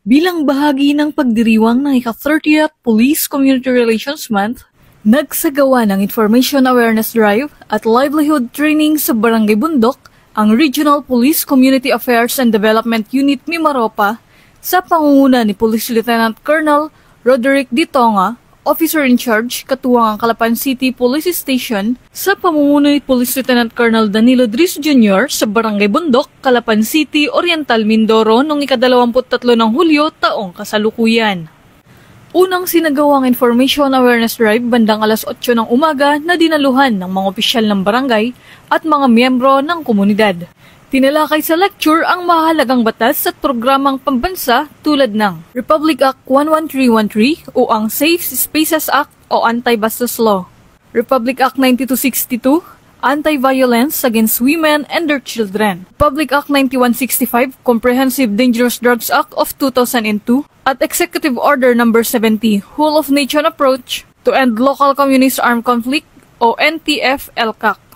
Bilang bahagi ng pagdiriwang ng ika-30th Police Community Relations Month, nagsagawa ng Information Awareness Drive at Livelihood Training sa Barangay Bundok ang Regional Police Community Affairs and Development Unit Mimaropa sa pangunguna ni Police Lieutenant Colonel Roderick D. Tonga, Officer in Charge, Katuwang ang Calapan City Police Station, sa pamumuno ni Police Lieutenant Colonel Danilo Dris Jr. sa Barangay Bundok, Calapan City, Oriental, Mindoro noong ika-23 ng Hulyo taong kasalukuyan. Unang sinagawang Information Awareness Drive bandang alas 8 ng umaga na dinaluhan ng mga opisyal ng barangay at mga miyembro ng komunidad. Tinalakay sa lecture ang mahalagang batas at programang pambansa tulad ng Republic Act 11313 o ang Safe Spaces Act o Anti-Bastos Law, Republic Act 9262, Anti-Violence Against Women and Their Children, Republic Act 9165, Comprehensive Dangerous Drugs Act of 2002, at Executive Order No. 70, Whole of Nation Approach to End Local Communist Armed Conflict o NTF-ELCAC.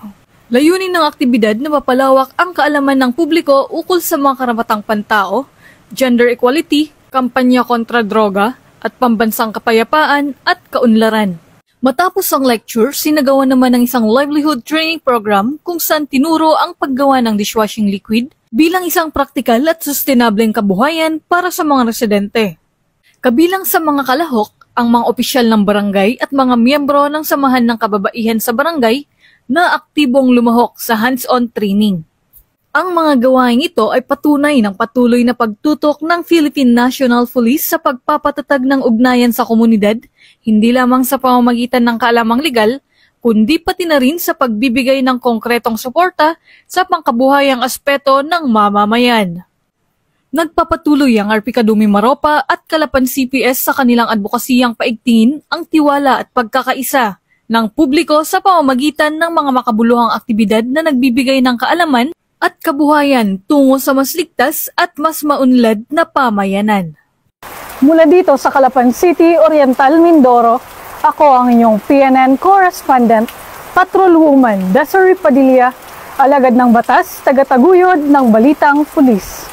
Layunin ng aktibidad na mapalawak ang kaalaman ng publiko ukol sa mga karamatang pantao, gender equality, kampanya kontra droga, at pambansang kapayapaan at kaunlaran. Matapos ang lecture, sinagawa naman ng isang livelihood training program kung saan tinuro ang paggawa ng dishwashing liquid bilang isang praktikal at sustainableng kabuhayan para sa mga residente. Kabilang sa mga kalahok, ang mga opisyal ng barangay at mga miyembro ng samahan ng kababaihan sa barangay na aktibong lumahok sa hands-on training. Ang mga gawain ito ay patunay ng patuloy na pagtutok ng Philippine National Police sa pagpapatatag ng ugnayan sa komunidad, hindi lamang sa pamamagitan ng kaalamang legal, kundi pati na rin sa pagbibigay ng konkretong suporta sa pangkabuhayang aspeto ng mamamayan. Nagpapatuloy ang RP Kadumi Maropa at Calapan CPS sa kanilang advokasiyang paigtingin ang tiwala at pagkakaisa ng publiko sa pamamagitan ng mga makabuluhang aktibidad na nagbibigay ng kaalaman at kabuhayan tungo sa mas ligtas at mas maunlad na pamayanan. Mula dito sa Calapan City, Oriental, Mindoro, ako ang inyong PNN correspondent, Patrolwoman Desiree Padilla, alagad ng batas, tagataguyod ng Balitang Pulis.